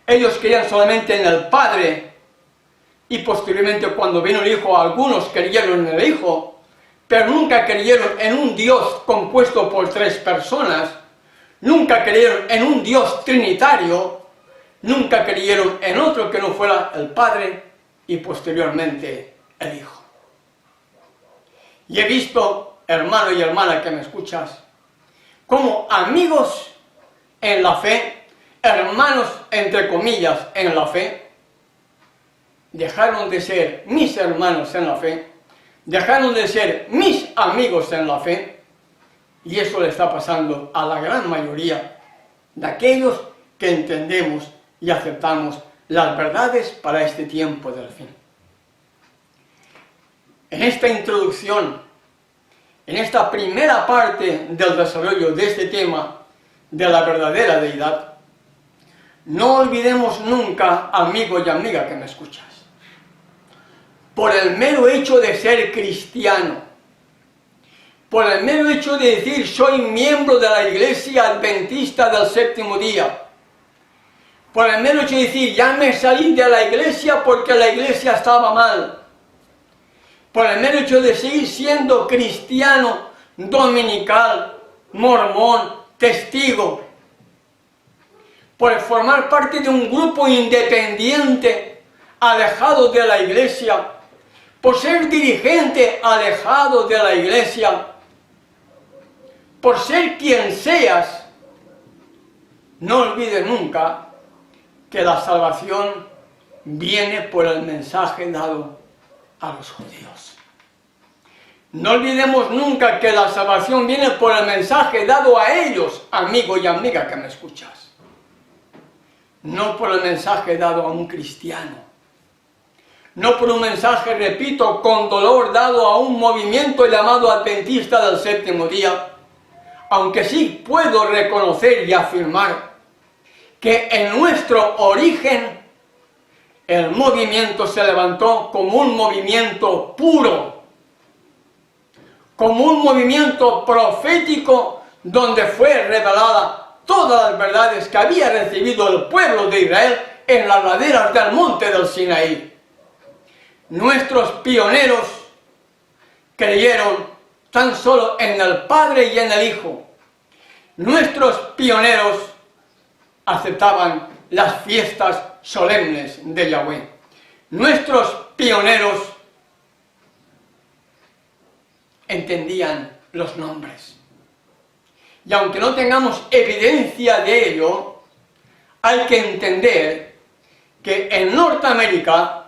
ellos creían solamente en el Padre, y posteriormente cuando vino el Hijo, algunos creyeron en el Hijo, pero nunca creyeron en un Dios compuesto por 3 personas, nunca creyeron en un Dios trinitario, nunca creyeron en otro que no fuera el Padre y posteriormente el Hijo. Y he visto, hermano y hermana que me escuchas, como amigos en la fe, hermanos entre comillas en la fe, dejaron de ser mis hermanos en la fe, dejaron de ser mis amigos en la fe, y eso le está pasando a la gran mayoría de aquellos que entendemos y aceptamos las verdades para este tiempo del fin. En esta introducción, en esta primera parte del desarrollo de este tema de la verdadera deidad, no olvidemos nunca, amigo y amiga que me escuchas, por el mero hecho de ser cristiano, por el mero hecho de decir soy miembro de la iglesia adventista del séptimo día, por el mero hecho de decir ya me salí de la iglesia porque la iglesia estaba mal, por el mero hecho de seguir siendo cristiano, dominical, mormón, testigo, por formar parte de un grupo independiente, alejado de la iglesia, por ser dirigente alejado de la iglesia, por ser quien seas, no olvides nunca que la salvación viene por el mensaje dado a los judíos. No olvidemos nunca que la salvación viene por el mensaje dado a ellos, amigo y amiga que me escuchas. No por el mensaje dado a un cristiano. No por un mensaje, repito, con dolor dado a un movimiento llamado Adventista del Séptimo Día, aunque sí puedo reconocer y afirmar que en nuestro origen el movimiento se levantó como un movimiento puro, como un movimiento profético donde fue revelada todas las verdades que había recibido el pueblo de Israel en las laderas del monte del Sinaí. Nuestros pioneros creyeron tan solo en el Padre y en el Hijo. Nuestros pioneros aceptaban las fiestas solemnes de Yahweh. Nuestros pioneros entendían los nombres. Y aunque no tengamos evidencia de ello, hay que entender que en Norteamérica,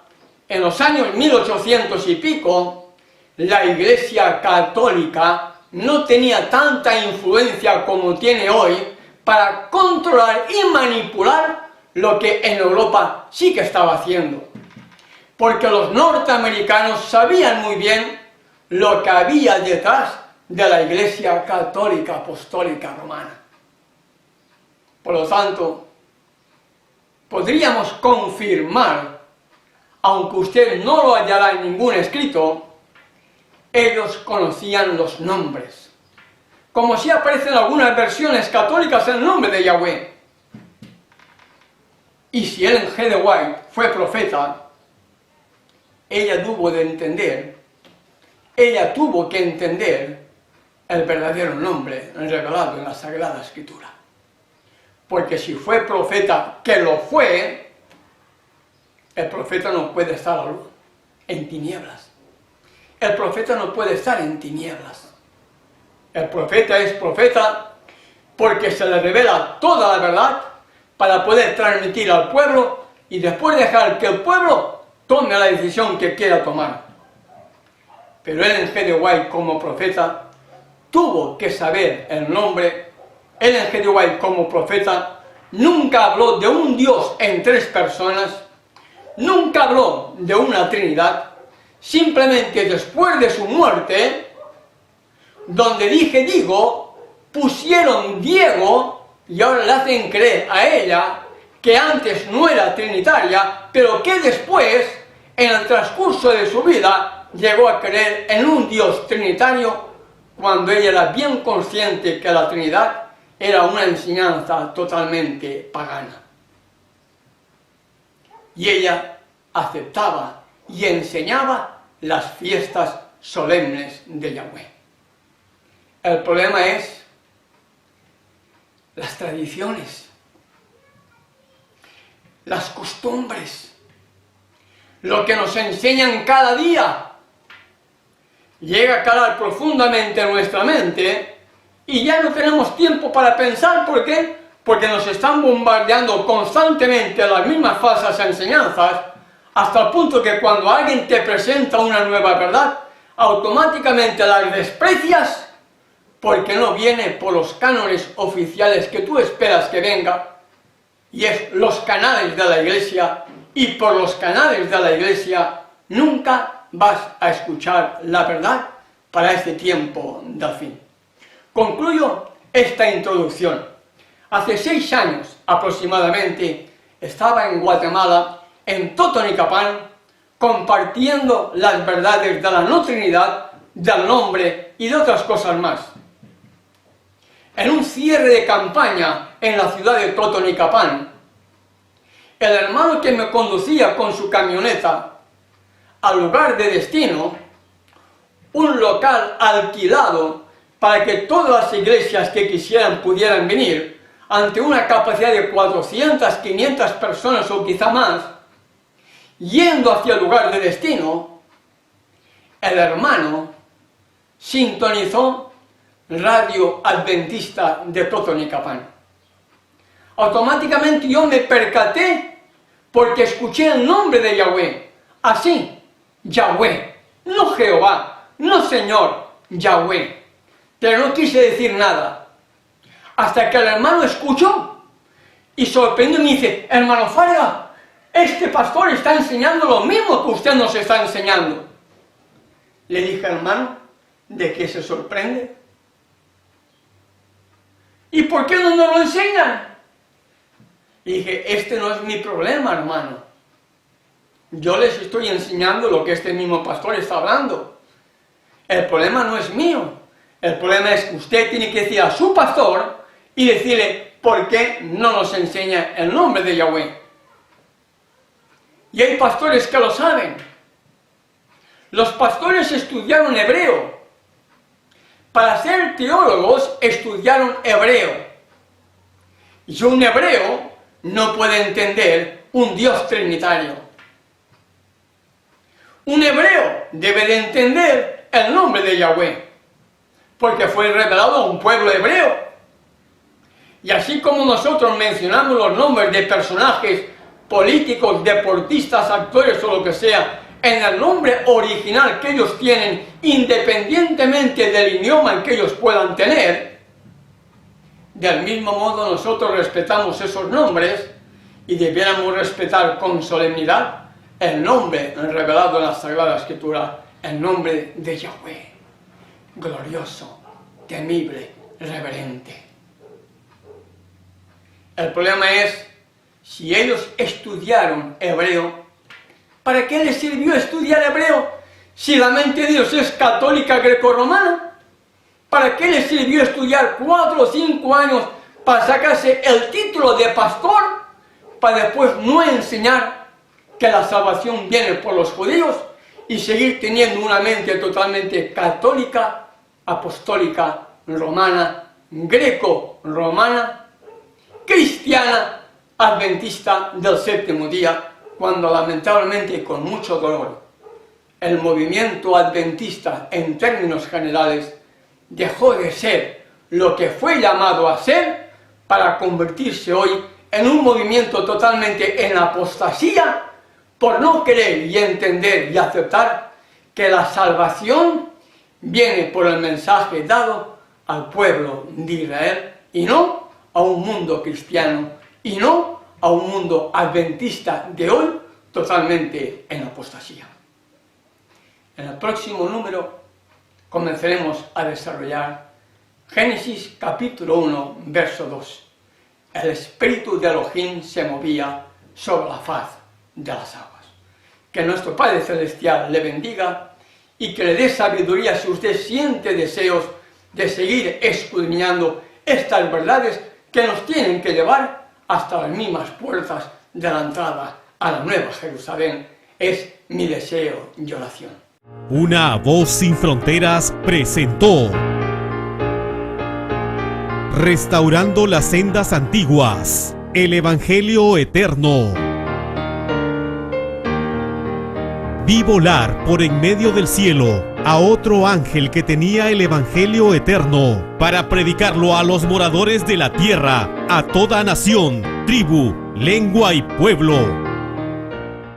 en los años 1800 y pico, la Iglesia Católica no tenía tanta influencia como tiene hoy para controlar y manipular lo que en Europa sí que estaba haciendo. Porque los norteamericanos sabían muy bien lo que había detrás de la Iglesia Católica Apostólica Romana. Por lo tanto, podríamos confirmar, aunque usted no lo hallará en ningún escrito, ellos conocían los nombres. Como si aparecen algunas versiones católicas el nombre de Yahweh. Y si Ellen G. de White fue profeta, ella tuvo que entender el verdadero nombre revelado en la Sagrada Escritura. Porque si fue profeta, que lo fue, el profeta no puede estar en tinieblas. El profeta no puede estar en tinieblas. El profeta es profeta porque se le revela toda la verdad para poder transmitir al pueblo y después dejar que el pueblo tome la decisión que quiera tomar. Pero Ellen G. de White como profeta tuvo que saber el nombre. Ellen G. de White como profeta nunca habló de un Dios en tres personas, nunca habló de una Trinidad, simplemente después de su muerte, donde pusieron Diego y ahora le hacen creer a ella que antes no era trinitaria, pero que después, en el transcurso de su vida, llegó a creer en un Dios trinitario, cuando ella era bien consciente que la Trinidad era una enseñanza totalmente pagana. Y ella aceptaba y enseñaba las fiestas solemnes de Yahweh. El problema es las tradiciones, las costumbres, lo que nos enseñan cada día, llega a calar profundamente en nuestra mente y ya no tenemos tiempo para pensar. ¿Por qué? Porque nos están bombardeando constantemente las mismas falsas enseñanzas, hasta el punto que cuando alguien te presenta una nueva verdad, automáticamente las desprecias porque no viene por los cánones oficiales que tú esperas que venga, y es los canales de la Iglesia, y por los canales de la Iglesia nunca vas a escuchar la verdad para este tiempo del fin. Concluyo esta introducción. Hace 6 años aproximadamente estaba en Guatemala, en Totonicapán, compartiendo las verdades de la no Trinidad, del nombre y de otras cosas más. En un cierre de campaña en la ciudad de Totonicapán, el hermano que me conducía con su camioneta al lugar de destino, un local alquilado para que todas las iglesias que quisieran pudieran venir, ante una capacidad de 400, 500 personas o quizá más, yendo hacia el lugar de destino, el hermano sintonizó Radio Adventista de Totonicapán. Automáticamente yo me percaté porque escuché el nombre de Yahweh. Así, Yahweh, no Jehová, no Señor, Yahweh. Pero no quise decir nada. Hasta que el hermano escuchó y sorprendió y me dice: hermano Fábrega, este pastor está enseñando lo mismo que usted nos está enseñando. Le dije: hermano, ¿de qué se sorprende? ¿Y por qué no nos lo enseñan? Y dije: este no es mi problema, hermano. Yo les estoy enseñando lo que este mismo pastor está hablando. El problema no es mío. El problema es que usted tiene que decir a su pastor y decirle por qué no nos enseña el nombre de Yahweh. Y hay pastores que lo saben. Los pastores estudiaron hebreo. Para ser teólogos estudiaron hebreo. Y un hebreo no puede entender un Dios trinitario. Un hebreo debe de entender el nombre de Yahweh, porque fue revelado a un pueblo hebreo. Y así como nosotros mencionamos los nombres de personajes políticos, deportistas, actores o lo que sea, en el nombre original que ellos tienen, independientemente del idioma en que ellos puedan tener, del mismo modo nosotros respetamos esos nombres y debiéramos respetar con solemnidad el nombre revelado en la Sagrada Escritura, el nombre de Yahweh, glorioso, temible, reverente. El problema es, si ellos estudiaron hebreo, ¿para qué les sirvió estudiar hebreo si la mente de Dios es católica grecorromana? ¿Para qué les sirvió estudiar 4 o 5 años para sacarse el título de pastor, para después no enseñar que la salvación viene por los judíos y seguir teniendo una mente totalmente católica, apostólica, romana, greco-romana, cristiana, adventista del séptimo día, cuando lamentablemente y con mucho dolor el movimiento adventista en términos generales dejó de ser lo que fue llamado a ser para convertirse hoy en un movimiento totalmente en apostasía por no querer y entender y aceptar que la salvación viene por el mensaje dado al pueblo de Israel y no a un mundo cristiano y no a un mundo adventista de hoy totalmente en apostasía. En el próximo número comenzaremos a desarrollar Génesis capítulo 1, verso 2. El espíritu de Elohim se movía sobre la faz de las aguas. Que nuestro Padre Celestial le bendiga y que le dé sabiduría si usted siente deseos de seguir escudriñando estas verdades que nos tienen que llevar hasta las mismas puertas de la entrada a la Nueva Jerusalén. Es mi deseo y oración. Una voz sin fronteras presentó Restaurando las sendas antiguas, el Evangelio eterno. Vi volar por en medio del cielo a otro ángel que tenía el Evangelio eterno para predicarlo a los moradores de la tierra, a toda nación, tribu, lengua y pueblo.